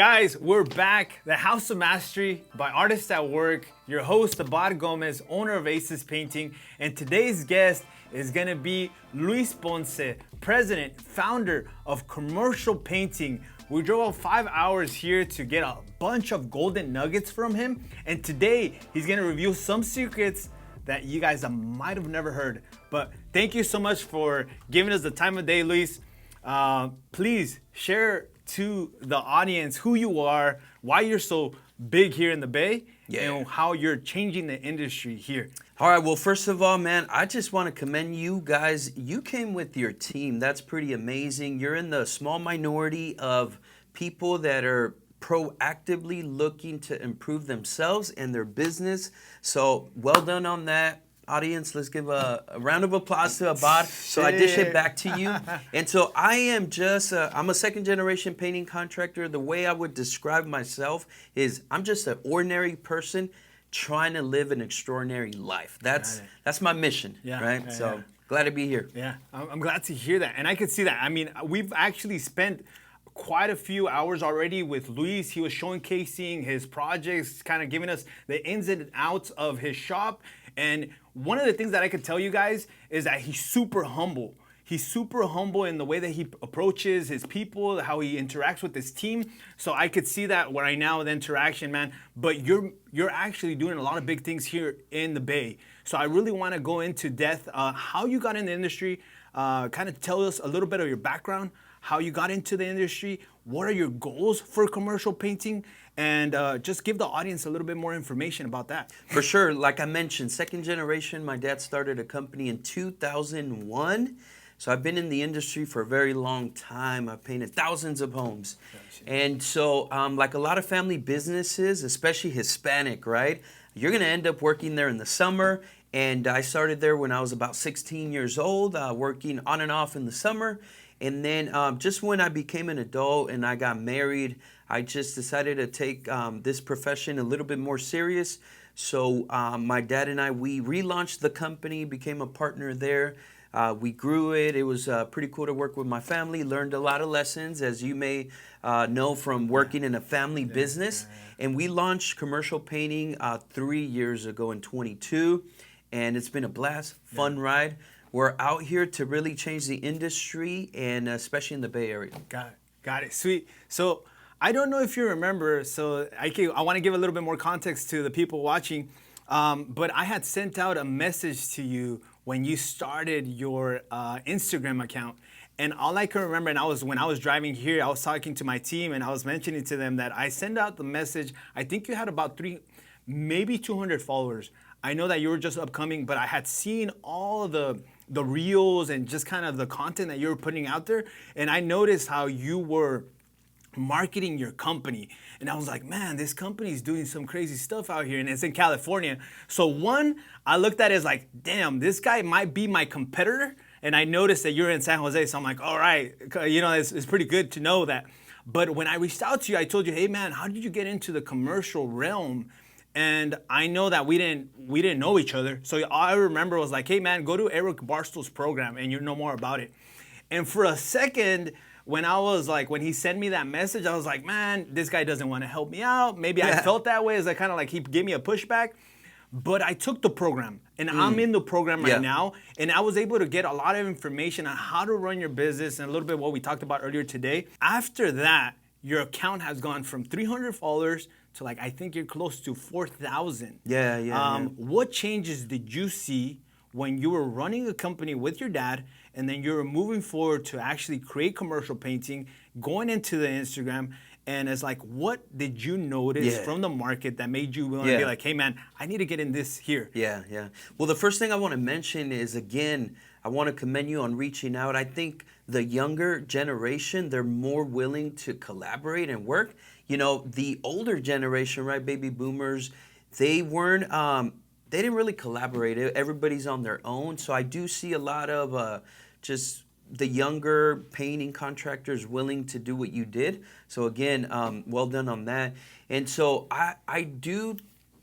Guys, we're back. The House of Mastery by Artists at Work. Your host, Abad Gomez, owner of Aces Painting. And today's guest is going to be Luis Ponce, president, founder of Commercial Painting. We drove 5 hours here to get a bunch of golden nuggets from him. And today, he's going to reveal some secrets that you guys might have never heard. But thank you so much for giving us the time of day, Luis. Please share to the audience who you are, why you're so big here in the Bay, and how you're changing the industry here. All right, well, first of all, man, I just want to commend you guys. You came with your team. That's pretty amazing. You're in the small minority of people that are proactively looking to improve themselves and their business. So well done on that. Audience, let's give a round of applause to Abad. So I dish it back to you. And so I am just, I'm a second generation painting contractor. The way I would describe myself is I'm just an ordinary person trying to live an extraordinary life. That's my mission, right? So glad to be here. Yeah, I'm glad to hear that. And I could see that. I mean, we've actually spent quite a few hours already with Luis. He was showcasing his projects, kind of giving us the ins and outs of his shop. And one of the things that I could tell you guys is that he's super humble. He's super humble in the way that he approaches his people, how he interacts with his team. So I could see that right now, the interaction, man. But you're actually doing a lot of big things here in the Bay. So I really want to go into depth how you got in the industry, kind of tell us a little bit of your background, how you got into the industry, what are your goals for commercial painting, and just give the audience a little bit more information about that. For sure. Like I mentioned, second generation, my dad started a company in 2001. So I've been in the industry for a very long time. I've painted thousands of homes. And so like a lot of family businesses, especially Hispanic, right? You're going to end up working there in the summer. And I started there when I was about 16 years old, working on and off in the summer. And then just when I became an adult and I got married, I just decided to take this profession a little bit more serious. So my dad and I, we relaunched the company, became a partner there. We grew it. It was pretty cool to work with my family, learned a lot of lessons, as you may know from working in a family business. And we launched Commercial Painting 3 years ago in 22. And it's been a blast, fun ride. We're out here to really change the industry, and especially in the Bay Area. Got it. Sweet. So I don't know if you remember, so I want to give a little bit more context to the people watching, but I had sent out a message to you when you started your Instagram account. And all I can remember, and when I was driving here, I was talking to my team, and I was mentioning to them that I sent out the message. I think you had about maybe 200 followers. I know that you were just upcoming, but I had seen all of the reels and just kind of the content that you were putting out there. And I noticed how you were marketing your company. And I was like, man, this company is doing some crazy stuff out here. And it's in California. So one, I looked at it as like, damn, this guy might be my competitor. And I noticed that you're in San Jose. So I'm like, all right, you know, it's pretty good to know that. But when I reached out to you, I told you, hey, man, how did you get into the commercial realm? And I know that we didn't know each other. So all I remember was like, hey man, go to Eric Barstow's program and you know more about it. And for a second, when he sent me that message, I was like, man, this guy doesn't want to help me out. Maybe I felt that way as I kind of like he gave me a pushback. But I took the program and I'm in the program right now. And I was able to get a lot of information on how to run your business and a little bit what we talked about earlier today. After that, your account has gone from 300 followers to like, I think you're close to 4,000. What changes did you see when you were running a company with your dad and then you were moving forward to actually create commercial painting, going into the Instagram, and it's like, what did you notice from the market that made you want to be like, hey man, I need to get in this here? Well, the first thing I want to mention is, again, I want to commend you on reaching out. I think the younger generation, they're more willing to collaborate and work. You know, the older generation, right, baby boomers, they didn't really collaborate. Everybody's on their own. So I do see a lot of just the younger painting contractors willing to do what you did. So again, well done on that. And so I do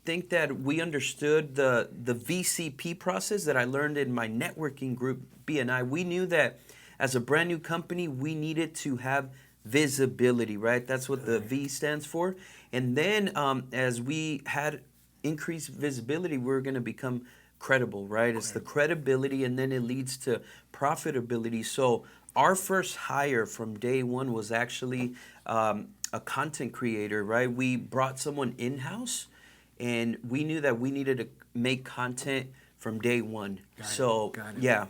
think that we understood the VCP process that I learned in my networking group, BNI. We knew that as a brand new company, we needed to have visibility, right? That's what the V stands for. And then as we had increased visibility, we're going to become credible, right? It's the credibility, and then it leads to profitability. So our first hire from day one was actually a content creator, right? We brought someone in-house, and we knew that we needed to make content from day one. Got it. Yeah.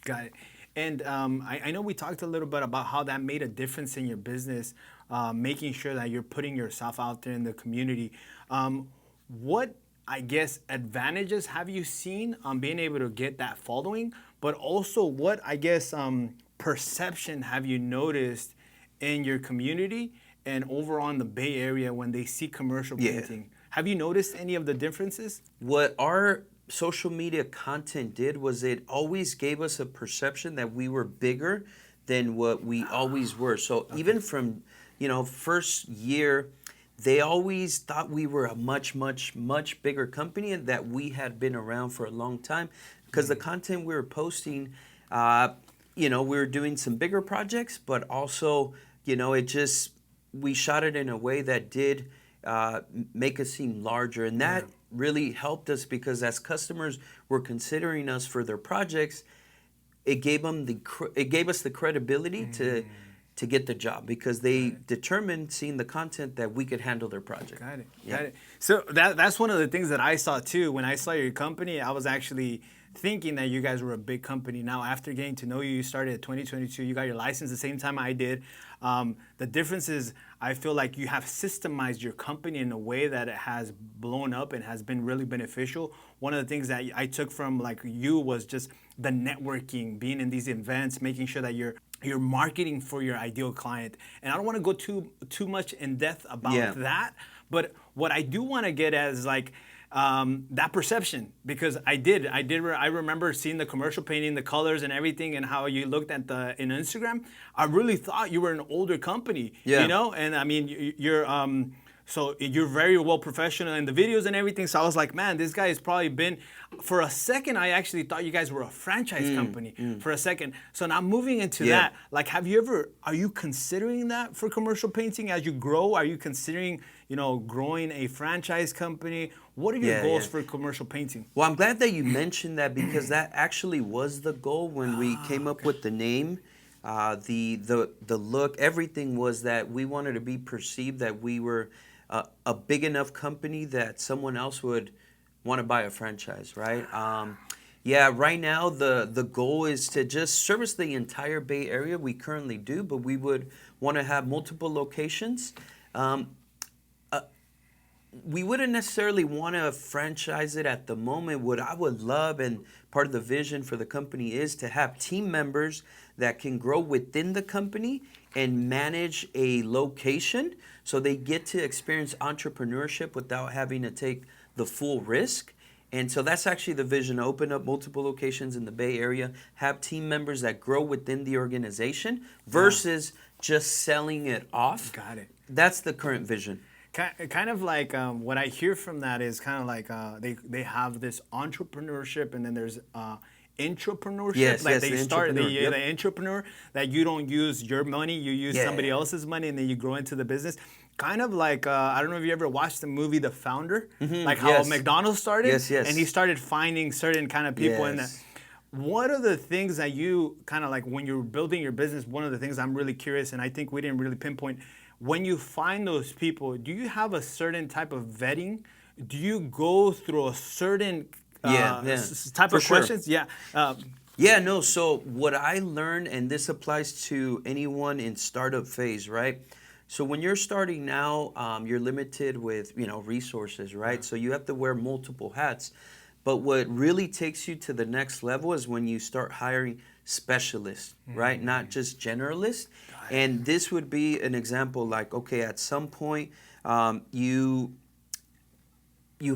Got it. And I know we talked a little bit about how that made a difference in your business, making sure that you're putting yourself out there in the community. What, I guess, advantages have you seen on being able to get that following? But also, what, I guess, perception have you noticed in your community and over on the Bay Area when they see commercial painting? Have you noticed any of the differences? What our social media content did was it always gave us a perception that we were bigger than what we always were. So even from, first year, they always thought we were a much, much, much bigger company and that we had been around for a long time because the content we were posting, we were doing some bigger projects, but also, we shot it in a way that did make us seem larger. And that really helped us because as customers were considering us for their projects, it gave us the credibility to get the job because they determined, seeing the content, that we could handle their project. Got it. So that's one of the things that I saw too. When I saw your company, I was actually thinking that you guys were a big company. Now, after getting to know you, you started at 2022. You got your license the same time I did. The difference is I feel like you have systemized your company in a way that it has blown up and has been really beneficial. One of the things that I took from you was just the networking, being in these events, making sure that you're marketing for your ideal client. And I don't want to go too much in depth about that, but what I do want to get at is that perception, because I remember seeing the commercial painting, the colors and everything, and how you looked at in Instagram. I really thought you were an older company, and I mean, so you're very well professional in the videos and everything. So I was like, man, this guy has probably been, for a second, I actually thought you guys were a franchise company for a second. So now moving into that, are you considering that for commercial painting as you grow? Are you considering, growing a franchise company? What are your goals for commercial painting? Well, I'm glad that you mentioned that because that actually was the goal when we came up with the name. The look, everything was that we wanted to be perceived that we were a big enough company that someone else would want to buy a franchise, right? Right now the goal is to just service the entire Bay Area. We currently do, but we would want to have multiple locations. We wouldn't necessarily want to franchise it at the moment. What I would love, and part of the vision for the company, is to have team members that can grow within the company and manage a location so they get to experience entrepreneurship without having to take the full risk. And so that's actually the vision: open up multiple locations in the Bay Area, have team members that grow within the organization versus just selling it off. Got it. That's the current vision. Kind of like what I hear from that is kind of like they have this entrepreneurship, and then there's intrapreneurship. Yes, they start the entrepreneur, that you don't use your money, you use somebody else's money, and then you grow into the business. Kind of like I don't know if you ever watched the movie The Founder, like how McDonald's started, and he started finding certain kind of people in that. What are the things that you kind of like when you're building your business? One of the things I'm really curious, and I think we didn't really pinpoint. When you find those people, do you have a certain type of vetting? Do you go through a certain type of questions? So what I learned, and this applies to anyone in startup phase, right? So when you're starting now, you're limited with, resources, right? So you have to wear multiple hats. But what really takes you to the next level is when you start hiring specialists, right? Not just generalists. And this would be an example like, okay, at some point you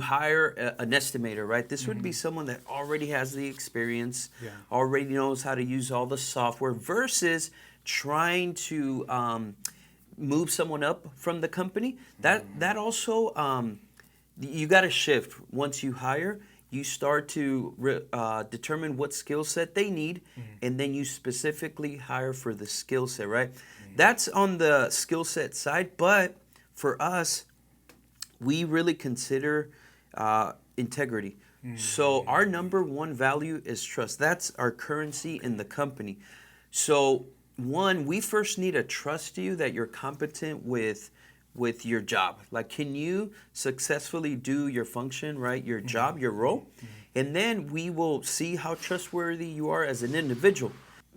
hire an estimator, right? This would be someone that already has the experience, already knows how to use all the software, versus trying to move someone up from the company. That also, you got to shift. Once you hire, you start to determine what skill set they need, and then you specifically hire for the skill set, right? that's on the skill set side. But for us, we really consider integrity. So our number one value is trust. That's our currency in the company. So one, we first need to trust you that you're competent with your job. Like, can you successfully do your function, right? Your job, your role? And then we will see how trustworthy you are as an individual.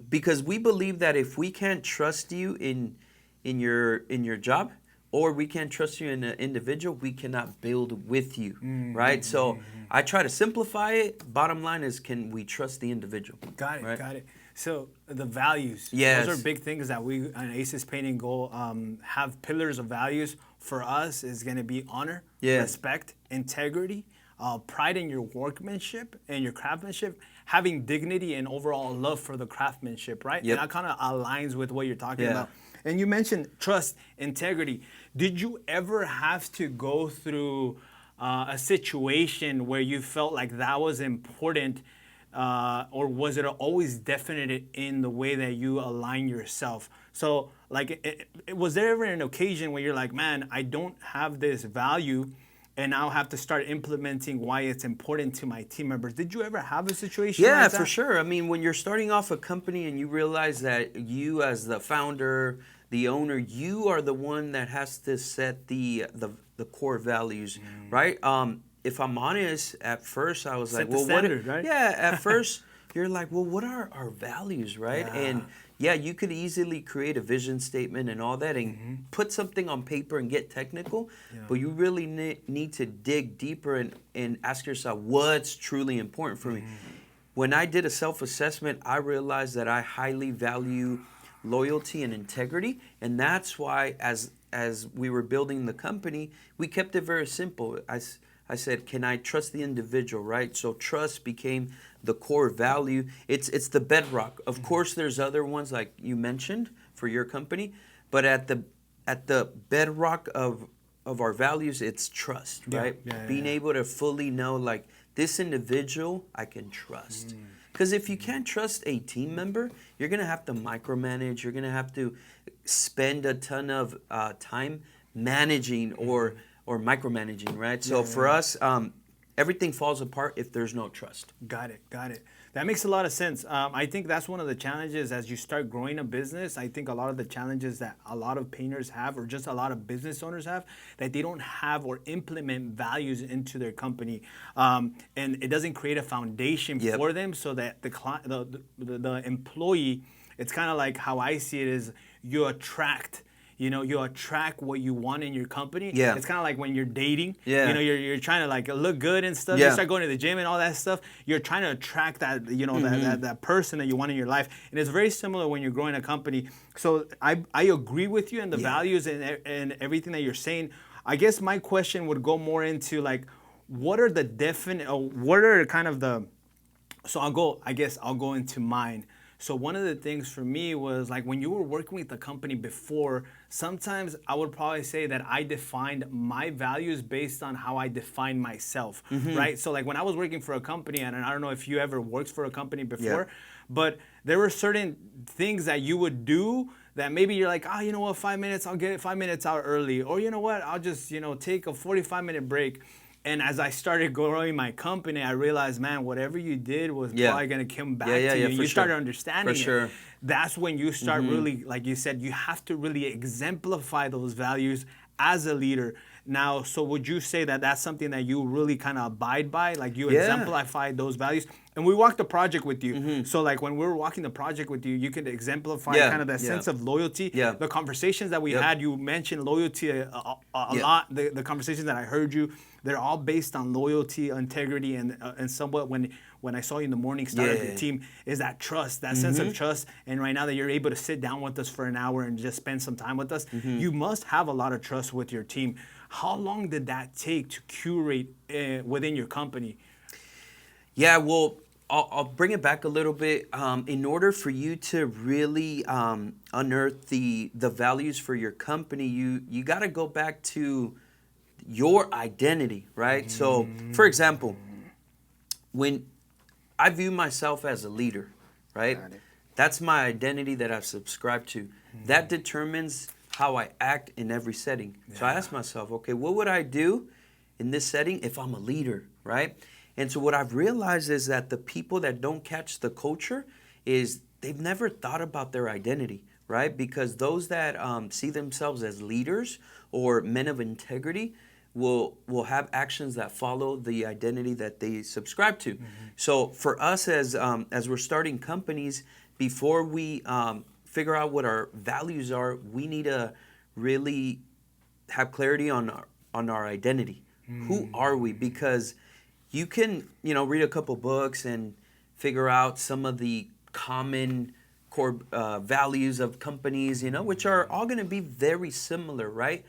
Because we believe that if we can't trust you in your job, or we can't trust you in an individual, we cannot build with you, right? So I try to simplify it. Bottom line is, can we trust the individual? Got it, right? got it. So the values, Yes. those are big things that we on Aces Paint and Gold have pillars of values. For us is going to be honor, Yeah. respect, integrity, pride in your workmanship and your craftsmanship, having dignity and overall love for the craftsmanship, right? Yep. And that kind of aligns with what you're talking Yeah. about. And you mentioned trust, integrity. Did you ever have to go through a situation where you felt like that was important, or was it always definite in the way that you align yourself? So, like, was there ever an occasion where you're like, man, I don't have this value, and now have to start implementing why it's important to my team members? Did you ever have a situation Yeah, like that? for sure. I mean, when you're starting off a company and you realize that you, as the founder, the owner, you are the one that has to set the core values, right? If I'm honest, at first I was Set like, the well, standard, right? Yeah, at first you're like, well, what are our values, right? Yeah. And yeah, you could easily create a vision statement and all that and put something on paper and get technical, but you really need to dig deeper and ask yourself, what's truly important for me? When I did a self-assessment, I realized that I highly value loyalty and integrity, and that's why as we were building the company, we kept it very simple. I said, can I trust the individual, right? So trust became the core value. It's the bedrock. Of course, there's other ones like you mentioned for your company, but at the bedrock of our values, it's trust, right? Being able to fully know, like, this individual I can trust. Because if you can't trust a team member, you're going to have to micromanage. You're going to have to spend a ton of time managing or micromanaging, right? So for us, everything falls apart if there's no trust. Got it. That makes a lot of sense. I think that's one of the challenges as you start growing a business. I think a lot of the challenges that a lot of painters have, or just a lot of business owners have, that they don't have or implement values into their company, and it doesn't create a foundation for them, so that the employee, it's kind of like how I see it is you attract. You attract what you want in your company. Yeah. It's kind of like when you're dating. Yeah. You're trying to like look good and stuff. Yeah. You start going to the gym and all that stuff. You're trying to attract that, that person that you want in your life. And it's very similar when you're growing a company. So I agree with you in the values and everything that you're saying. I guess my question would go more into like, what are the so I'll go into mine. So one of the things for me was like when you were working with the company before, sometimes I would probably say that I defined my values based on how I define myself, right? So like when I was working for a company, and I don't know if you ever worked for a company before, but there were certain things that you would do that maybe you're like, you know what, 5 minutes, I'll get it 5 minutes out early. Or you know what, I'll just, take a 45-minute break. And as I started growing my company, I realized, man, whatever you did was probably going to come back to you. You started understanding it. That's when you start really, like you said, you have to really exemplify those values as a leader. Now, so would you say that that's something that you really kind of abide by? Like you exemplify those values? And we walked the project with you. So like when we were walking the project with you, you could exemplify kind of that sense of loyalty. The conversations that we had, you mentioned loyalty a lot. The conversations that I heard you, they're all based on loyalty, integrity, and somewhat when I saw you in the morning start of your team is that trust, that sense of trust. And right now that you're able to sit down with us for an hour and just spend some time with us, you must have a lot of trust with your team. How long did that take to curate within your company? Yeah, well, I'll bring it back a little bit. In order for you to really unearth the values for your company, you got to go back to your identity, right? So, for example, when I view myself as a leader, right? That's my identity that I've subscribed to. That determines how I act in every setting. So I ask myself, okay, what would I do in this setting if I'm a leader, right? And so what I've realized is that the people that don't catch the culture is they've never thought about their identity, right? Because those that see themselves as leaders or men of integrity will have actions that follow the identity that they subscribe to. So for us as we're starting companies, before we figure out what our values are, we need to really have clarity on our identity. Who are we? Because you can, read a couple books and figure out some of the common core values of companies, which are all going to be very similar, right?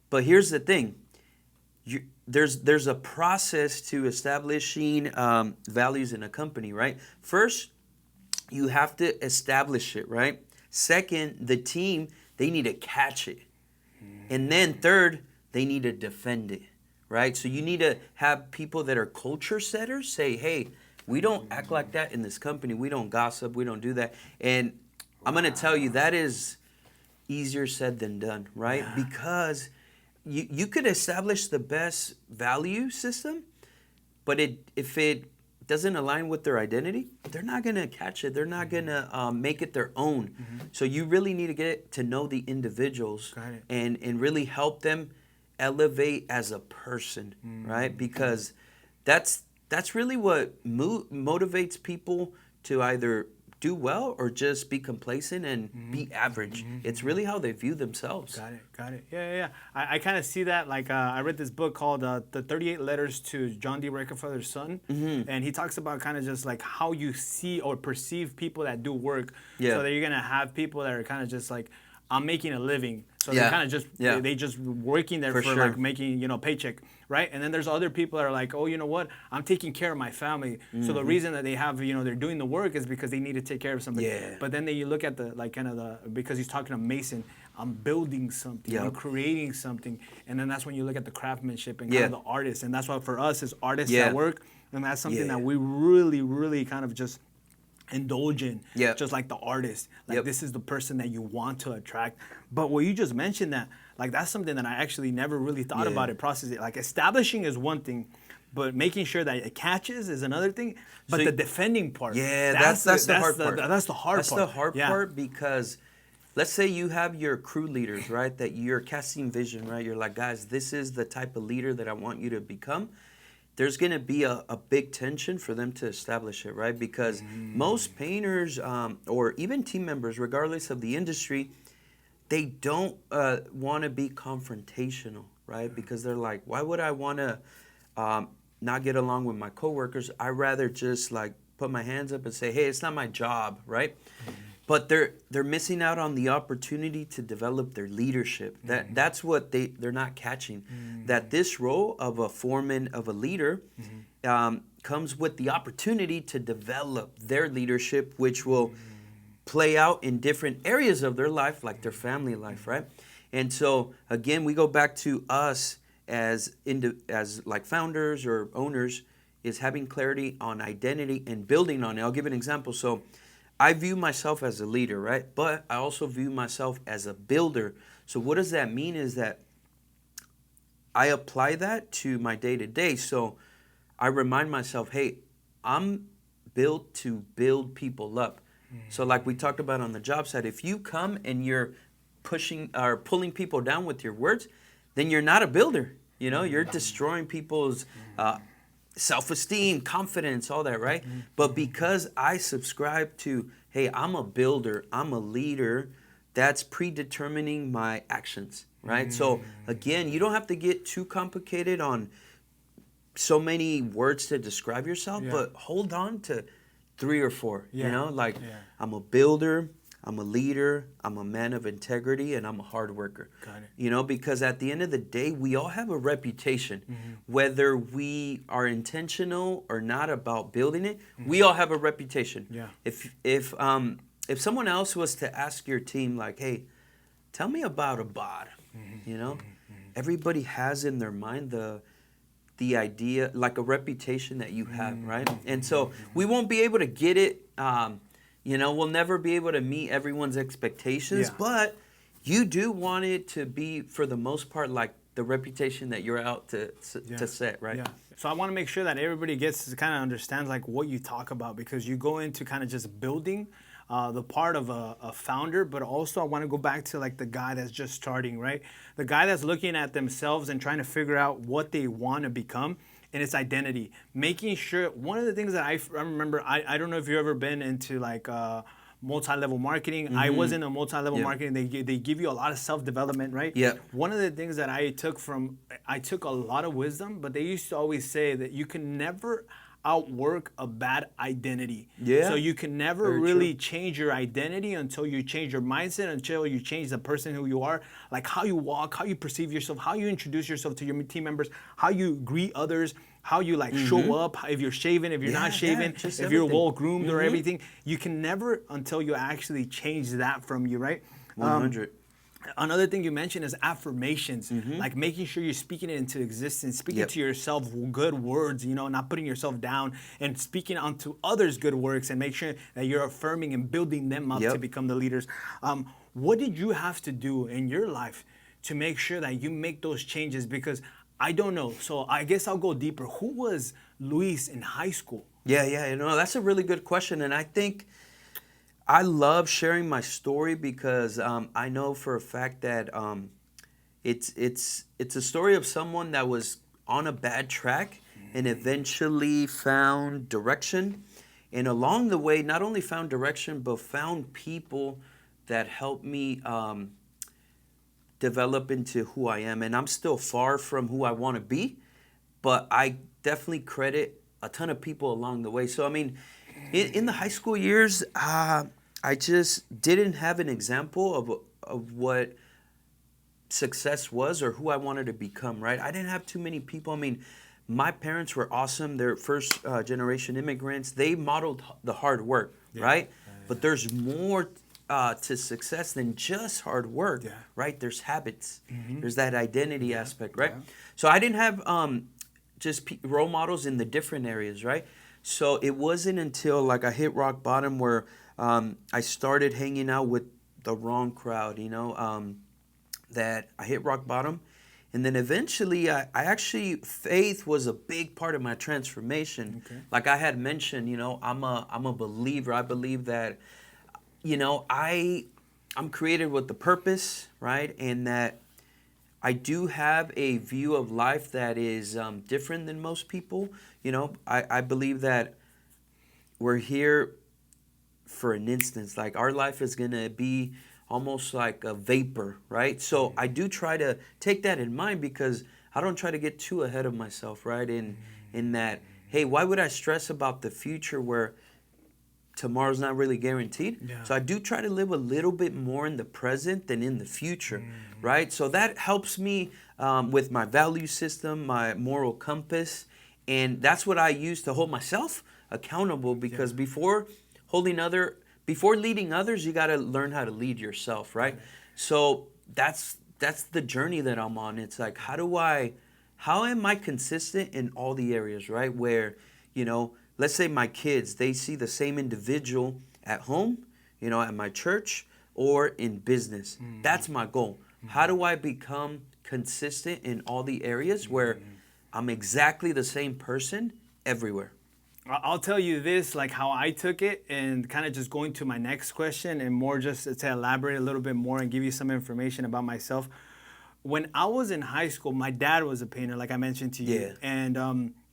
But here's the thing. There's a process to establishing values in a company, right? First, you have to establish it, right? Second, the team, they need to catch it. And then third, they need to defend it, right? So you need to have people that are culture setters say, hey, we don't act like that in this company. We don't gossip. We don't do that. And I'm going to tell you, that is easier said than done, right? Yeah. Because you could establish the best value system, but if it doesn't align with their identity, they're not going to catch it. They're not going to make it their own. So you really need to get to know the individuals and really help them elevate as a person, right? Because that's really what motivates people to either do well or just be complacent and be average. It's really how they view themselves. Got it. Yeah. I kind of see that. Like I read this book called The 38 Letters to John D. Rockefeller's Son. And he talks about kind of just like how you see or perceive people that do work. So that you're going to have people that are kind of just like, I'm making a living. So they're kind of just, they just working there for like making, paycheck, right? And then there's other people that are like, oh, you know what? I'm taking care of my family. So the reason that they have, they're doing the work is because they need to take care of somebody. But then you look at because he's talking to Mason, I'm building something, I'm creating something. And then that's when you look at the craftsmanship and kind of the artist. And that's why for us as artists at work, and that's something that we really, really kind of just indulge in, just like the artist. Like this is the person that you want to attract. But what you just mentioned, that's something that I actually never really thought about it, process it. Like establishing is one thing, but making sure that it catches is another thing. But the defending part, that's the hard part. That's the hard part because let's say you have your crew leaders, right? That you're casting vision, right? You're like, guys, this is the type of leader that I want you to become. There's going to be a big tension for them to establish it, right? Because most painters or even team members, regardless of the industry, they don't want to be confrontational, right? Because they're like, why would I want to not get along with my coworkers? I'd rather just like put my hands up and say, hey, it's not my job, right? But they're missing out on the opportunity to develop their leadership. That's what they're not catching. That this role of a foreman, of a leader, comes with the opportunity to develop their leadership, which will play out in different areas of their life, like their family life, right? And so again, we go back to us as like founders or owners, is having clarity on identity and building on it. I'll give an example. So I view myself as a leader, right? But I also view myself as a builder. So what does that mean is that I apply that to my day-to-day. So I remind myself, hey, I'm built to build people up. So like we talked about on the job site, if you come and you're pushing or pulling people down with your words, then you're not a builder. You're destroying people's self-esteem, confidence, all that, right? But because I subscribe to, hey, I'm a builder, I'm a leader, that's predetermining my actions, right? So again, you don't have to get too complicated on so many words to describe yourself, but hold on to 3 or 4, I'm a builder, I'm a leader, I'm a man of integrity, and I'm a hard worker. Got it. Because at the end of the day, we all have a reputation. Whether we are intentional or not about building it, we all have a reputation. Yeah. If someone else was to ask your team, like, hey, tell me about a bot, everybody has in their mind the idea, like a reputation that you have, right? And so we won't be able to get it You know, we'll never be able to meet everyone's expectations, Yeah. but you do want it to be, for the most part, like the reputation that you're out to set, right? Yeah. So I want to make sure that everybody gets to kind of understand like what you talk about, because you go into kind of just building the part of a founder, but also I want to go back to like the guy that's just starting, right? The guy that's looking at themselves and trying to figure out what they want to become and its identity. Making sure, one of the things that I remember, I don't know if you've ever been into like multi-level marketing. I was in a multi-level Yeah. marketing. They give you a lot of self-development, right? Yeah. One of the things that I took a lot of wisdom, but they used to always say that you can never outwork a bad identity. Yeah. So you can never Very really true. change your identity until you change your mindset, until you change the person who you are, like how you walk, how you perceive yourself, how you introduce yourself to your team members, how you greet others, how you like show up, if you're shaven, if you're not shaven, just if you're everything. well groomed or everything. You can never until you actually change that from you, right? 100. Another thing you mentioned is affirmations, like making sure you're speaking it into existence, speaking Yep. to yourself good words, you know, not putting yourself down, and speaking onto others good works, and make sure that you're affirming and building them up to Yep. become the leaders. What did you have to do in your life to make sure that you make those changes? Because I don't know. So I guess I'll go deeper. Who was Luis in high school? Yeah, you know, that's a really good question. And I think I love sharing my story because I know for a fact that it's a story of someone that was on a bad track and eventually found direction. And along the way, not only found direction, but found people that helped me develop into who I am. And I'm still far from who I want to be, but I definitely credit a ton of people along the way. So, I mean, in the high school years, I just didn't have an example of what success was or who I wanted to become, right? I didn't have too many people. I mean, my parents were awesome. They're first generation immigrants. They modeled the hard work, right? But there's more to success than just hard work, right? There's habits. There's that identity aspect, right? So I didn't have just role models in the different areas, right? So it wasn't until like I hit rock bottom where I started hanging out with the wrong crowd, you know, that I hit rock bottom. And then eventually I actually, faith was a big part of my transformation. Okay. Like I had mentioned, you know, I'm a believer. I believe that, you know, I'm created with the purpose, right? And that I do have a view of life that is different than most people. You know, I believe that we're here for an instance. Like our life is going to be almost like a vapor, right? So I do try to take that in mind because I don't try to get too ahead of myself, right? In that, hey, why would I stress about the future where tomorrow's not really guaranteed? Yeah. So I do try to live a little bit more in the present than in the future, right? So that helps me with my value system, my moral compass, and that's what I use to hold myself accountable because before leading others, you got to learn how to lead yourself, right? So that's the journey that I'm on. It's like, how am I consistent in all the areas, right? Where, you know, let's say my kids, they see the same individual at home, you know, at my church or in business. That's my goal. How do I become consistent in all the areas where I'm exactly the same person everywhere? I'll tell you this, like how I took it, and kind of just going to my next question and more just to elaborate a little bit more and give you some information about myself. When I was in high school, my dad was a painter, like I mentioned to you. Yeah. And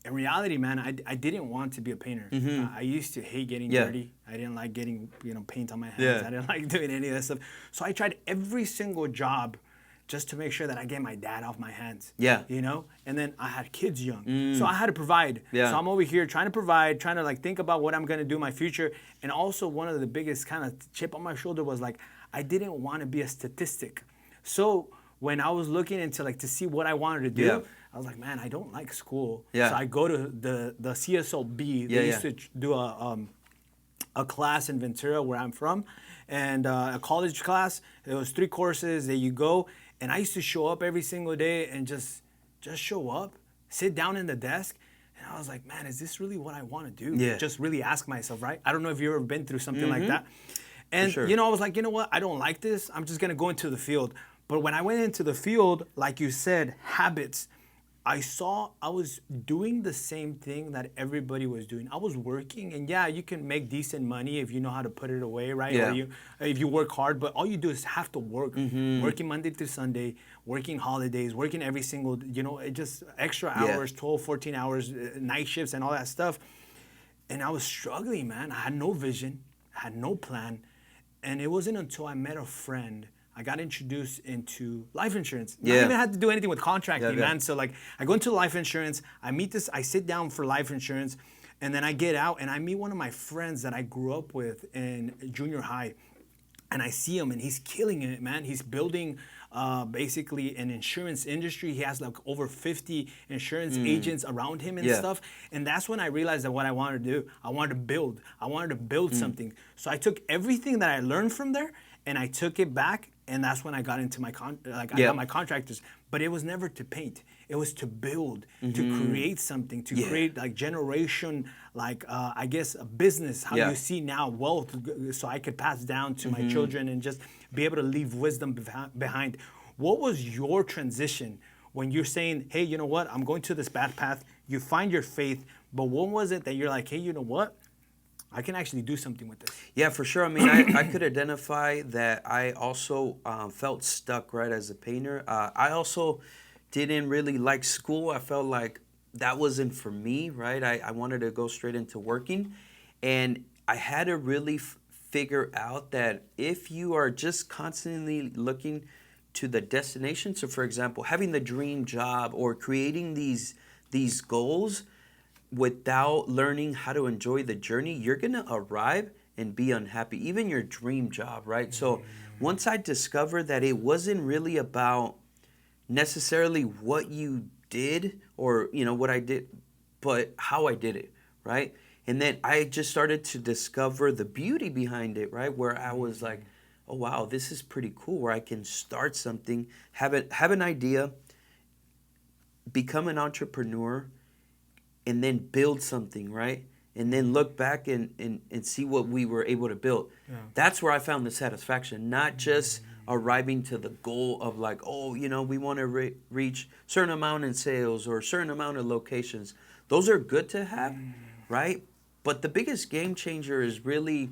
in reality, man, I didn't want to be a painter. I used to hate getting Yeah. dirty. I didn't like getting, you know, paint on my hands. Yeah. I didn't like doing any of that stuff. So I tried every single job just to make sure that I get my dad off my hands. Yeah. You know? And then I had kids young. So I had to provide. Yeah. So I'm over here trying to provide, trying to like think about what I'm gonna do in my future. And also one of the biggest kind of chip on my shoulder was like, I didn't want to be a statistic. So when I was looking into like to see what I wanted to do, Yeah. I was like, man, I don't like school. Yeah. So I go to the CSOB. They used to do a class in Ventura where I'm from, and a college class. It was 3 courses that you go, and I used to show up every single day and just show up, sit down in the desk, And I was like, man, is this really what I want to do? Yeah. Just really ask myself, right? I don't know if you've ever been through something like that. And, sure. I was like, you know what? I don't like this. I'm just going to go into the field. But when I went into the field, like you said, habits, I saw I was doing the same thing that everybody was doing. I was working, and yeah, you can make decent money if you know how to put it away, right? Yeah. Or if you work hard, but all you do is have to work. Working Monday through Sunday, working holidays, working every single, just extra hours, 12, 14 hours, night shifts and all that stuff. And I was struggling, man. I had no vision, I had no plan. And it wasn't until I met a friend, I got introduced into life insurance. Not even had to do anything with contracting, man. So like, I go into life insurance, I sit down for life insurance, and then I get out and I meet one of my friends that I grew up with in junior high. And I see him, and he's killing it, man. He's building basically an insurance industry. He has like over 50 insurance agents around him and stuff. And that's when I realized that what I wanted to do, I wanted to build something. So I took everything that I learned from there, and I took it back. And that's when I got into I got my contractors. But it was never to paint. It was to build, to create something, to create like generation, I guess a business, how you see now wealth, so I could pass down to my children and just be able to leave wisdom behind. What was your transition when you're saying, hey, you know what, I'm going to this bad path, you find your faith, but what was it that you're like, hey, you know what? I can actually do something with this. Yeah, for sure. I mean, I could identify that I also felt stuck, right, as a painter. I also didn't really like school. I felt like that wasn't for me, right? I wanted to go straight into working. And I had to really figure out that if you are just constantly looking to the destination, so for example, having the dream job or creating these goals, without learning how to enjoy the journey, you're going to arrive and be unhappy, even your dream job, right? So once I discovered that it wasn't really about necessarily what you did or, what I did, but how I did it, right? And then I just started to discover the beauty behind it, right? Where I was like, oh, wow, this is pretty cool, where I can start something, have an idea, become an entrepreneur, and then build something, right? And then look back and see what we were able to build. Yeah. That's where I found the satisfaction, not just arriving to the goal of like, oh, we want to reach certain amount in sales or a certain amount of locations. Those are good to have, right? But the biggest game changer is really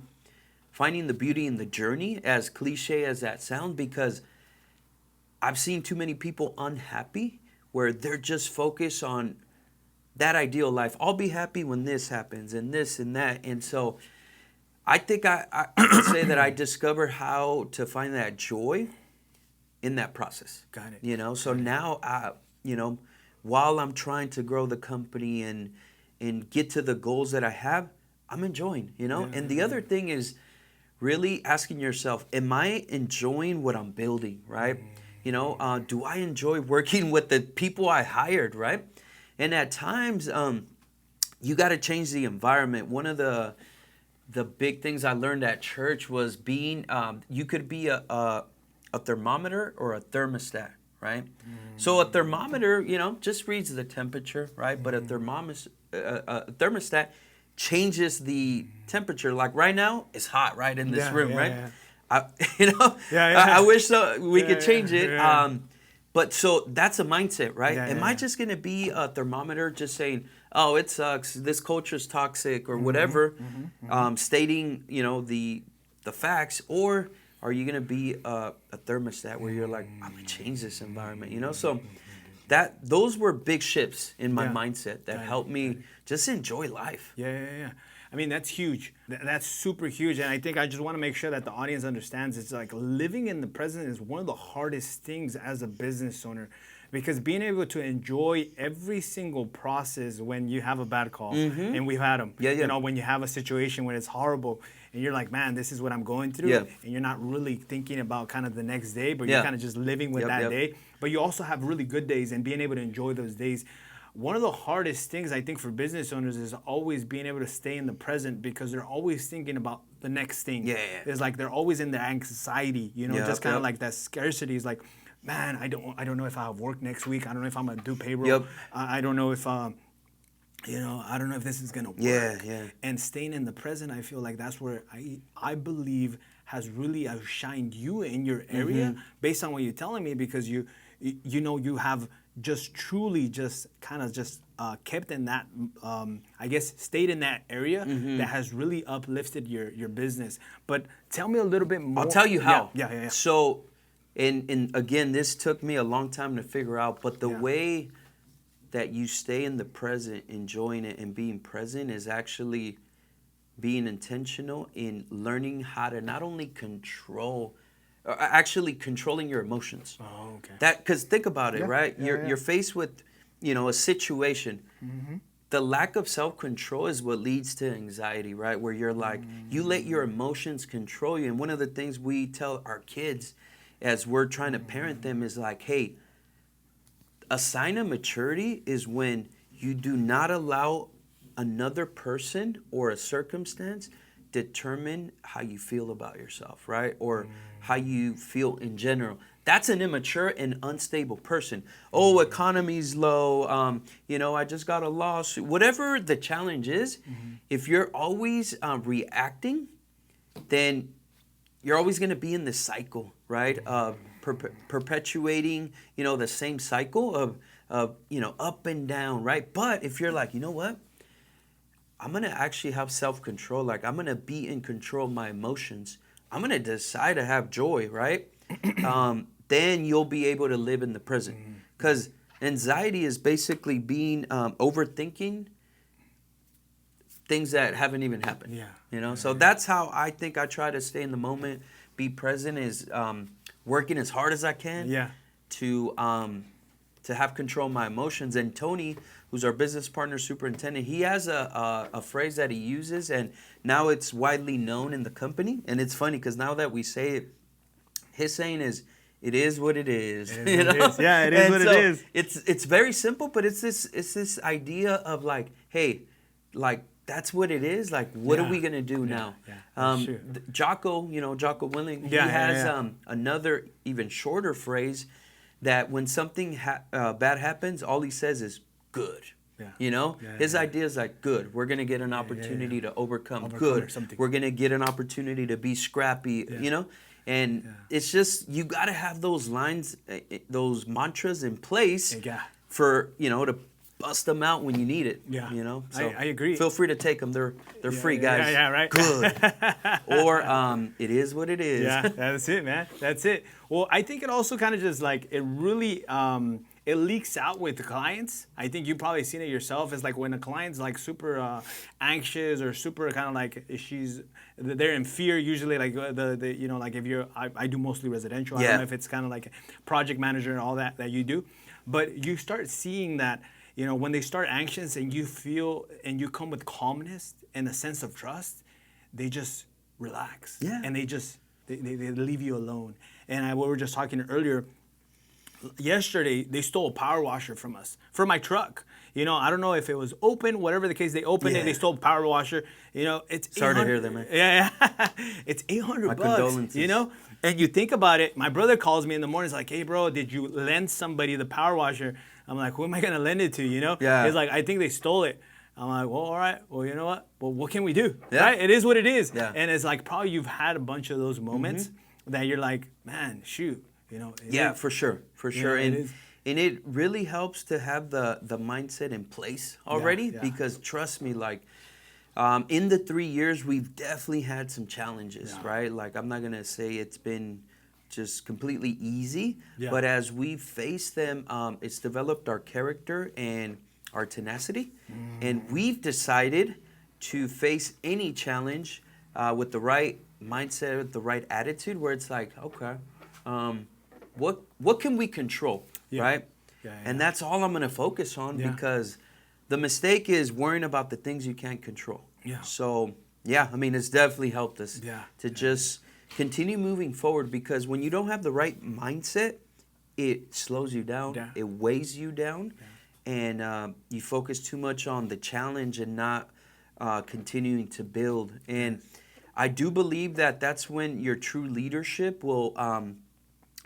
finding the beauty in the journey, as cliche as that sounds, because I've seen too many people unhappy where they're just focused on that ideal life. I'll be happy when this happens and this and that. And so I think I would say that I discovered how to find that joy in that process. Got it. So now, while I'm trying to grow the company and get to the goals that I have, I'm enjoying, And the other thing is really asking yourself, am I enjoying what I'm building, right? Do I enjoy working with the people I hired, right? And at times, you got to change the environment. One of the big things I learned at church was being, you could be a thermometer or a thermostat, right? So a thermometer, just reads the temperature, right? But a thermostat changes the temperature. Like right now, it's hot, right, in this room, right? Yeah. I wish we could change it. But so that's a mindset, right? Am I just going to be a thermometer just saying, oh, it sucks, this culture's toxic or whatever, stating, the facts? Or are you going to be a thermostat where you're like, I'm going to change this environment, So those were big shifts in my mindset that helped me just enjoy life. Yeah. I mean, that's huge. That's super huge. And I think I just want to make sure that the audience understands it's like living in the present is one of the hardest things as a business owner, because being able to enjoy every single process when you have a bad call, and we've had them, when you have a situation where it's horrible and you're like, man, this is what I'm going through. And you're not really thinking about kind of the next day, but you're kind of just living with that day. But you also have really good days and being able to enjoy those days. One of the hardest things I think for business owners is always being able to stay in the present, because they're always thinking about the next thing. It's like they're always in their anxiety, just kind of like that scarcity is like, man, I don't know if I have work next week. I don't know if I'm gonna do payroll. I don't know if I don't know if this is gonna work. Yeah. And staying in the present, I feel like that's where I believe has really outshined you in your area, based on what you're telling me, because you have just truly just kind of just kept in that, I guess, stayed in that area that has really uplifted your business. But tell me a little bit more. I'll tell you how. Yeah. So, and again, this took me a long time to figure out, but the way that you stay in the present, enjoying it and being present, is actually being intentional in learning how to not only control, actually controlling your emotions. Oh, okay. Because think about it, right? Yeah. You're faced with, a situation. The lack of self-control is what leads to anxiety, right? Where you're like, you let your emotions control you. And one of the things we tell our kids as we're trying to parent them is like, hey, a sign of maturity is when you do not allow another person or a circumstance determine how you feel about yourself, right? Or how you feel in general. That's an immature and unstable person. Oh, economy's low. I just got a lawsuit. Whatever the challenge is, if you're always reacting, then you're always going to be in this cycle, right? Of perpetuating, the same cycle of up and down, right? But if you're like, you know what? I'm going to actually have self-control. Like, I'm going to be in control of my emotions. I'm going to decide to have joy, right? Then you'll be able to live in the present. Because anxiety is basically being overthinking things that haven't even happened. Yeah. So that's how I think I try to stay in the moment, be present, is working as hard as I can to have control of my emotions. And Tony, who's our business partner superintendent, he has a phrase that he uses, and now it's widely known in the company. And it's funny because now that we say it, his saying is, "It is what it is." It is what it is. Yeah, it is what it is. It's very simple, but it's this idea of like, hey, like, that's what it is. Like, what are we gonna do now? Sure. Jocko Willing, he has another even shorter phrase that when something bad happens, all he says is good. His idea is like, good. We're gonna get an opportunity to overcome. Good. We're gonna get an opportunity to be scrappy. And it's just, you got to have those lines, those mantras in place for, to bust them out when you need it. So I agree. Feel free to take them. They're free, guys. Yeah, right. Good. Or it is what it is. Yeah, that's it, man. That's it. Well, I think it also kind of just like, it really, it leaks out with the clients. I think you've probably seen it yourself. It's like when a client's like super anxious or super kind of like they're in fear. Usually, like like if you're, I do mostly residential. I don't know if it's kind of like project manager and all that you do, but you start seeing that when they start anxious and you feel and you come with calmness and a sense of trust, they just relax. And they leave you alone. And we were just talking earlier. Yesterday, they stole a power washer from us for my truck. I don't know if it was open, whatever the case. They opened it. They stole a power washer. It's sorry to hear that, man. Yeah. It's $800. My condolences. And you think about it. My brother calls me in the morning. He's like, "Hey, bro, did you lend somebody the power washer?" I'm like, "Who am I gonna lend it to?" Yeah. He's like, "I think they stole it." I'm like, "Well, all right. Well, you know what? Well, what can we do? Right? It is what it is." Yeah. And it's like probably you've had a bunch of those moments that you're like, "Man, shoot." For sure. And it really helps to have the mindset in place already, because trust me, like, in the 3 years, we've definitely had some challenges, right? Like, I'm not going to say it's been just completely easy, but as we face them, it's developed our character and our tenacity. And we've decided to face any challenge with the right mindset, with the right attitude, where it's like, okay, what can we control, right? And that's all I'm going to focus on, because the mistake is worrying about the things you can't control. So, it's definitely helped us to just continue moving forward, because when you don't have the right mindset, it slows you down, it weighs you down, and you focus too much on the challenge and not continuing to build. And I do believe that that's when your true leadership will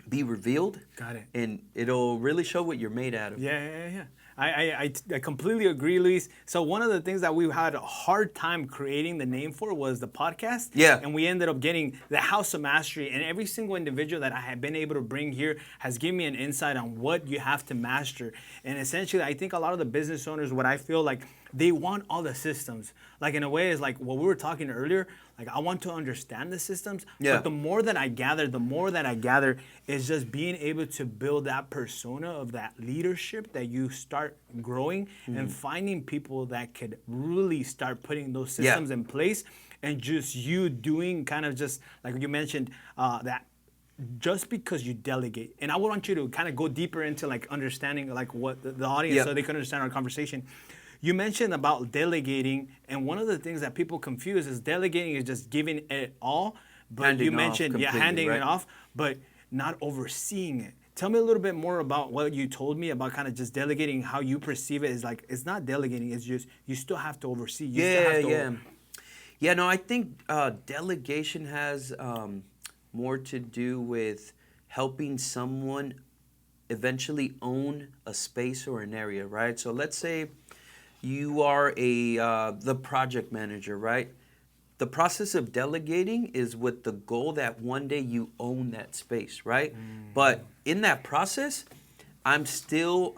be revealed. Got it. And it'll really show what you're made out of. Yeah. I completely agree, Luis. So one of the things that we had a hard time creating the name for was the podcast. Yeah. And we ended up getting the House of Mastery. And every single individual that I have been able to bring here has given me an insight on what you have to master. And essentially, I think a lot of the business owners, what I feel like, they want all the systems. Like in a way, is like what we were talking earlier. Like I want to understand the systems, but the more that I gather is just being able to build that persona of that leadership that you start growing and finding people that could really start putting those systems in place, and just you doing kind of just like you mentioned that just because you delegate. And I want you to kind of go deeper into like understanding like what the audience so they can understand our conversation. You mentioned about delegating, and one of the things that people confuse is delegating is just giving it all, but handing you mentioned handing right? it off, but not overseeing it. Tell me a little bit more about what you told me about kind of just delegating, how you perceive it. Is like it's not delegating, it's just you still have to oversee. You still have to Yeah, no, I think delegation has more to do with helping someone eventually own a space or an area, right? So let's say you are the project manager, right? The process of delegating is with the goal that one day you own that space, right? But in that process, I'm still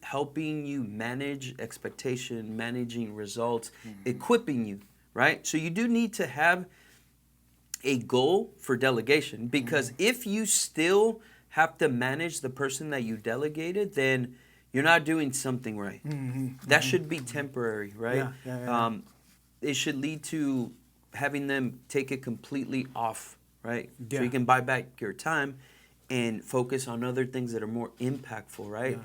helping you manage expectation, managing results, equipping you, right? So you do need to have a goal for delegation, because if you still have to manage the person that you delegated, then you're not doing something right. That should be temporary, right? It should lead to having them take it completely off, right? So you can buy back your time and focus on other things that are more impactful, right?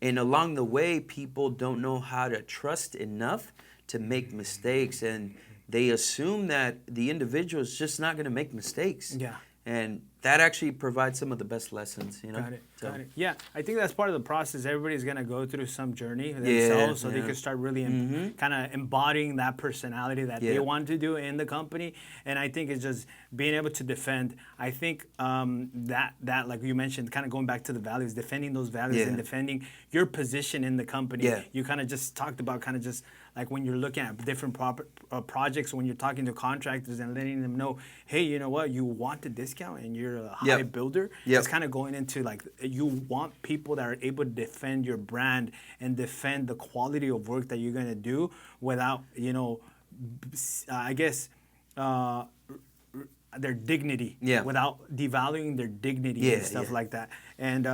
And along the way, people don't know how to trust enough to make mistakes, and they assume that the individual is just not going to make mistakes. And that actually provides some of the best lessons, you know? Got it. Yeah, I think that's part of the process. Everybody's going to go through some journey themselves so they can start really kind of embodying that personality that they want to do in the company. And I think it's just being able to defend. I think that like you mentioned, kind of going back to the values, defending those values and defending your position in the company. You kind of just talked about kind of just like when you're looking at different projects, when you're talking to contractors and letting them know, hey, you know what, you want the discount and you're a high builder. It's kind of going into like you want people that are able to defend your brand and defend the quality of work that you're going to do without, you know, I guess, their dignity, without devaluing their dignity and stuff like that. And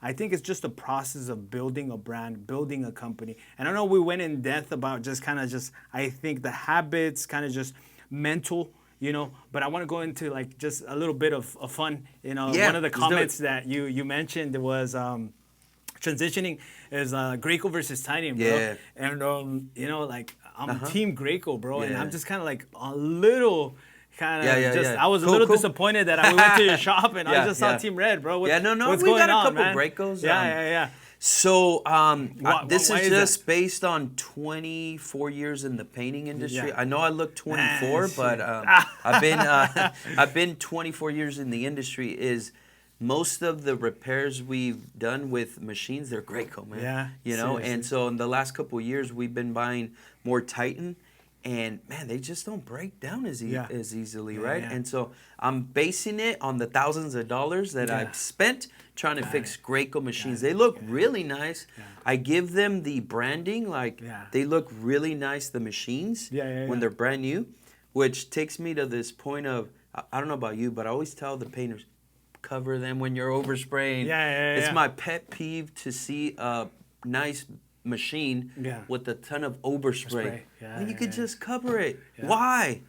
I think it's just a process of building a brand, building a company. And I know we went in depth about just kind of just, I think the habits, kind of just mental, you know, but I want to go into like just a little bit of fun. You know, one of the comments that you mentioned was transitioning is Graco versus Titanium, bro. And, you know, like I'm Team Graco, bro. And I'm just kind of like a little... I was a little disappointed that we went to your shop and I just saw Team Red, bro. What's going on, we got a couple man? Gracos. So this is just based on 24 years in the painting industry. I know I look 24, but I've been 24 years in the industry. Is most of the repairs we've done with machines, they're Graco, man. You know, seriously. And so in the last couple of years, we've been buying more Titan. And man, they just don't break down as easily, right? And so I'm basing it on the thousands of dollars that I've spent trying to fix Graco machines. They look really nice. I give them the branding, like they look really nice, the machines, when they're brand new, which takes me to this point of, I don't know about you, but I always tell the painters, cover them when you're overspraying. It's my pet peeve to see a nice machine with a ton of overspray. When you could just cover it. Why?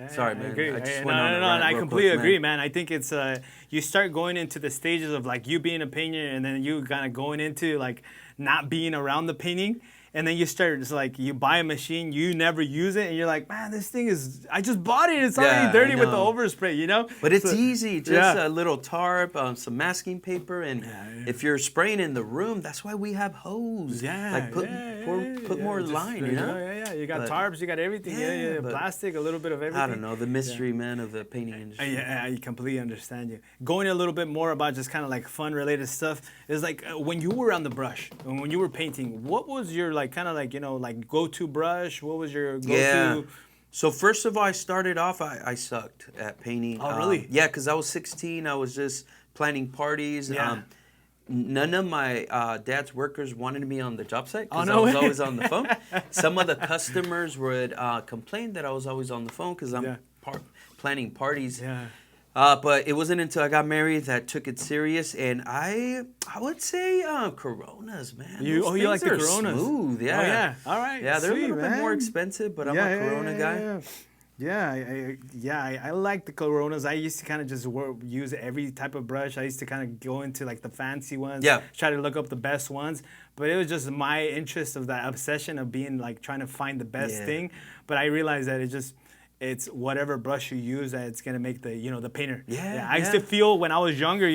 Sorry, man. I agree. I just went on a rant I real completely quick, agree, man. I think it's you start going into the stages of like you being a painter, and then you kind of going into like not being around the painting. And then you start, it's like you buy a machine, you never use it, and you're like, man, this thing is, I just bought it, it's already dirty with the overspray, you know? But it's easy, just a little tarp, some masking paper, and if you're spraying in the room, that's why we have hose. Like put more line, you know? You got tarps, you got everything, plastic, a little bit of everything. I don't know, the mystery, man, of the painting industry. I completely understand you. Going a little bit more about just kind of like fun-related stuff is like when you were on the brush, when you were painting, what was your like kind of like like go-to brush? What was your go-to? Yeah. So first of all, I started off, I sucked at painting. Oh, really? Yeah, because I was 16. I was just planning parties. Yeah. None of my dad's workers wanted me on the job site Oh, because no I was way. always on the phone. Some of the customers would complain that I was always on the phone because I'm Yeah. planning parties. Yeah. But it wasn't until I got married that I took it serious, and I would say Coronas, man. You Those you like things the are Coronas? Smooth, yeah. Oh yeah. All right. Yeah, they're Sweet, a little bit more man. expensive, but I'm a Corona guy. I like the Coronas. I used to kind of just use every type of brush. I used to kind of go into like the fancy ones. Yeah. Try to look up the best ones. But it was just my interest of that obsession of being like trying to find the best Yeah. thing. But I realized that it's whatever brush you use that it's gonna make the the painter. Yeah, I used to feel when I was younger,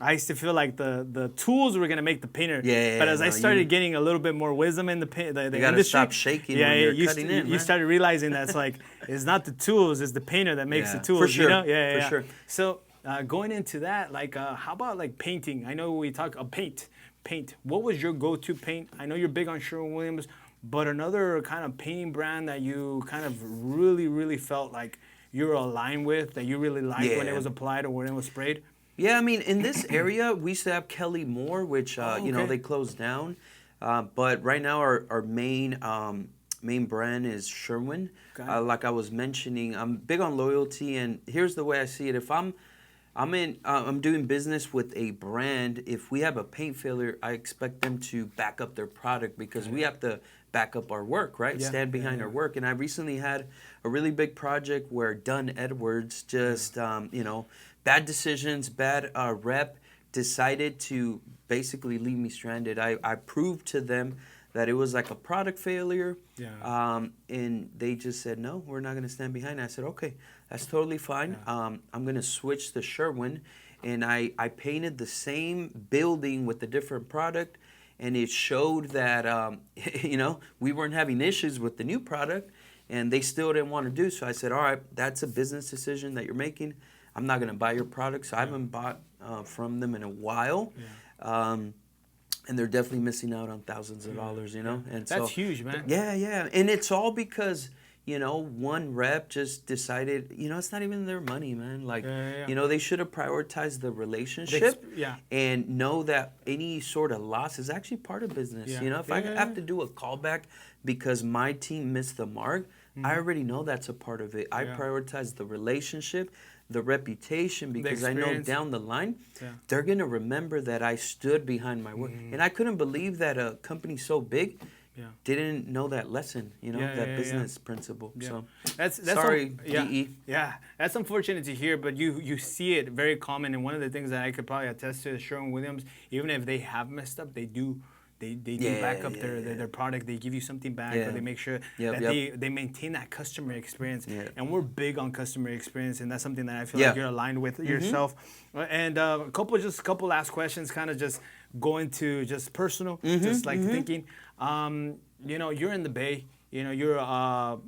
I used to feel like the tools were gonna make the painter. Yeah, But as I no, started getting a little bit more wisdom in the You gotta industry, stop shaking when you're cutting in, you man. started realizing that's like it's not the tools, it's the painter that makes Yeah, the tools. for sure, Yeah, for yeah. sure. So going into that, like, how about like painting? I know we talk paint. What was your go-to paint? I know you're big on Sherwin-Williams, but another kind of painting brand that you kind of really felt like you were aligned with, that you really liked when it Yeah. was applied or when it was sprayed? Yeah, I mean, in this area, we used to have Kelly Moore, which, okay. they closed down. But right now, our main brand is Sherwin. Got it. Like I was mentioning, I'm big on loyalty, and here's the way I see it. If I'm doing business with a brand, if we have a paint failure, I expect them to back up their product because we have to back up our work, right? Yeah, Stand behind yeah. our work. And I recently had a really big project where Dunn Edwards just, bad decisions, bad rep, decided to basically leave me stranded. I proved to them that it was like a product failure. Yeah. And they just said, no, we're not going to stand behind it. I said, okay, that's totally fine. Yeah. I'm going to switch to Sherwin. And I painted the same building with a different product. And it showed that, we weren't having issues with the new product. And they still didn't want to do. So I said, all right, that's a business decision that you're making. I'm not going to buy your product. So I haven't bought from them in a while. Yeah. And they're definitely missing out on thousands of dollars, And That's so, huge, man. Yeah. And it's all because, one rep just decided, it's not even their money, man. Like, Yeah. they should have prioritized the relationship Yeah. and know that any sort of loss is actually part of business. Yeah. If I have to do a callback because my team missed the mark, I already know that's a part of it. I Yeah. prioritize the relationship, the reputation, because I know experience. down the line, Yeah. they're going to remember that I stood behind my work. And I couldn't believe that a company so big Yeah. didn't know that lesson, that business principle. Yeah. So That's sorry, yeah. DE. Yeah, that's unfortunate to hear, but you see it very common. And one of the things that I could probably attest to is Sherwin-Williams, even if they have messed up, they do back up their product. They give you something back, Yeah. or they make sure Yep, that yep. they maintain that customer experience. Yeah. And we're big on customer experience, and that's something that I feel Yeah. like you're aligned with yourself. And a couple last questions, kind of just going to just personal, just like thinking. You're in the Bay. You're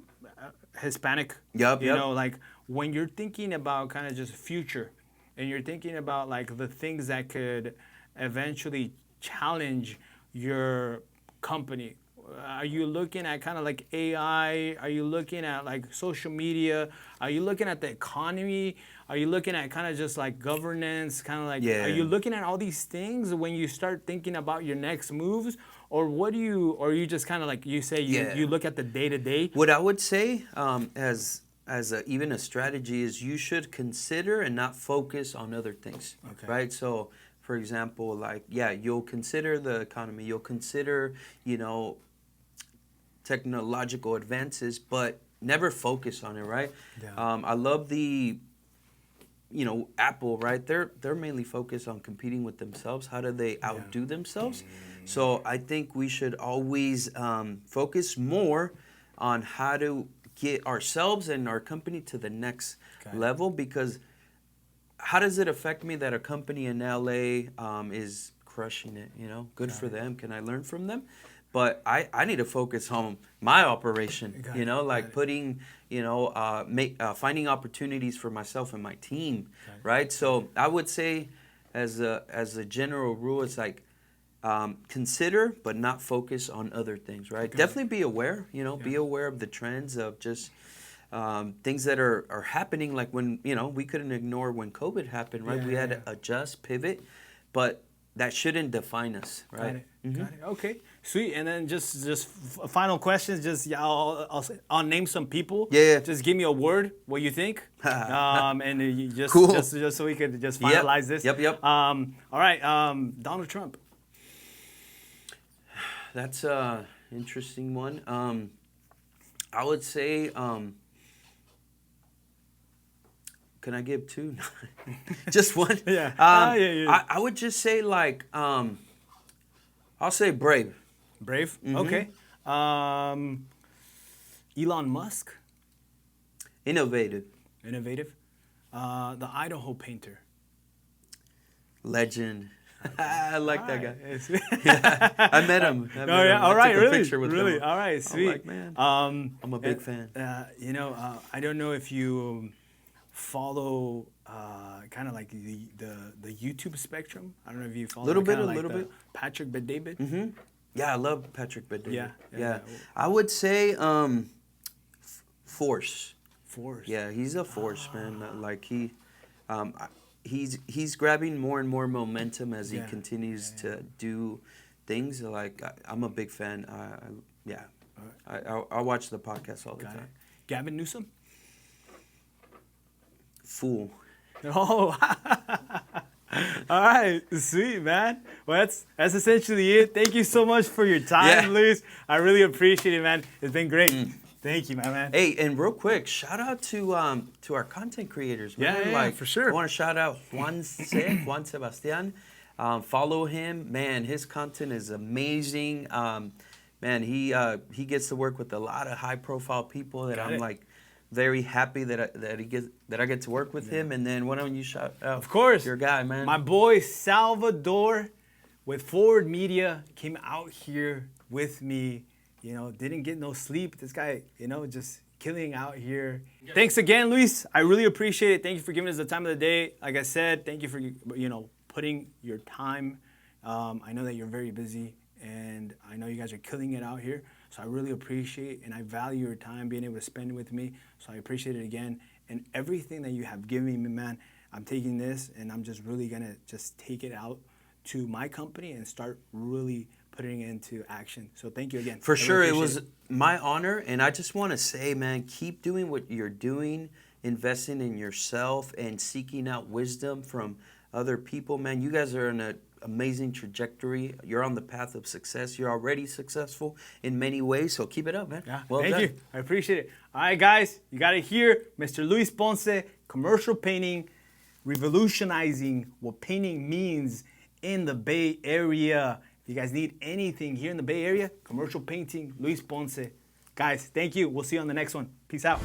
Hispanic. Yep. Like when you're thinking about kind of just future, and you're thinking about like the things that could eventually challenge your company. Are you looking at kind of like AI? Are you looking at like social media? Are you looking at the economy? Are you looking at kind of just like governance? Kind of like, Yeah. Are you looking at all these things when you start thinking about your next moves? Or or you just kind of like you say, you look at the day to day? What I would say even a strategy is you should consider and not focus on other things, Okay. right? So, for example, you'll consider the economy, you'll consider, technological advances, but never focus on it, right? Yeah. I love the, Apple, right? They're mainly focused on competing with themselves. How do they outdo themselves? So I think we should always focus more on how to get ourselves and our company to the next level, because how does it affect me that a company in LA is crushing it? Good for them. Can I learn from them? But I need to focus on my operation. Putting, finding opportunities for myself and my team, right? So I would say, as a general rule, it's like consider, but not focus on other things, right? Okay. Definitely be aware, Yeah. be aware of the trends of just things that are happening, like when, we couldn't ignore when COVID happened, right? Yeah, We had yeah, to adjust, pivot, but that shouldn't define us, Got right? it. Got it. Okay. Sweet. And then just final questions. Just I'll name some people. Yeah. Just give me a word. What you think? And you just Cool. just so we could just Yep. finalize this. Yep. All right. Donald Trump. That's a interesting one. I would say, can I give two? Just one? Yeah. Yeah. I would just say I'll say brave. Brave. Mm-hmm. Okay. Elon Musk. Innovative. Innovative. The Idaho painter. Legend. I like that guy. Right. Yeah, I met him. Oh yeah. All right. I took a Really. picture with Really. him. All right. Sweet. I'm like, man, I'm a big fan. I don't know if you follow kind of like the YouTube spectrum. I don't know if you follow. Little bit, kinda a like little the bit. Patrick Bet-David. Mm-hmm. Yeah, I love Patrick Bet-David. Yeah. I would say force. Force. Yeah, he's a force, man. Like he's grabbing more and more momentum as he Yeah. continues to do things. Like I'm a big fan. I watch the podcast all the Got it. time. Gavin Newsom. Fool. Oh. All right, sweet man. Well, that's essentially it. Thank you so much for your time, Yeah. Luis. I really appreciate it, man. It's been great. Thank you, my man. Hey, and real quick, shout out to our content creators, man. Yeah, for sure. I want to shout out Juan Sebastian. Follow him, man. His content is amazing. Man, he gets to work with a lot of high profile people that Got I'm it. like very happy that I get to work with him. And then why don't you shout out? Of course. Your guy, man. My boy Salvador with Forward Media came out here with me. Didn't get no sleep. This guy, just killing out here. Thanks again, Luis. I really appreciate it. Thank you for giving us the time of the day. Like I said, thank you for, putting your time. I know that you're very busy, and I know you guys are killing it out here. So I really appreciate and I value your time being able to spend it with me. So I appreciate it again. And everything that you have given me, man, I'm taking this and I'm just really going to just take it out to my company and start really putting it into action. So thank you again. For I really sure, it appreciate was my honor. And I just want to say, man, keep doing what you're doing, investing in yourself and seeking out wisdom from other people. Man, you guys are in an amazing trajectory. You're on the path of success. You're already successful in many ways. So keep it up, man. Yeah, Well thank done. you. I appreciate it. All right, guys, you got to hear Mr. Luis Ponce, commercial painting, revolutionizing what painting means in the Bay Area. If you guys need anything here in the Bay Area, commercial painting, Luis Ponce. Guys, thank you. We'll see you on the next one. Peace out.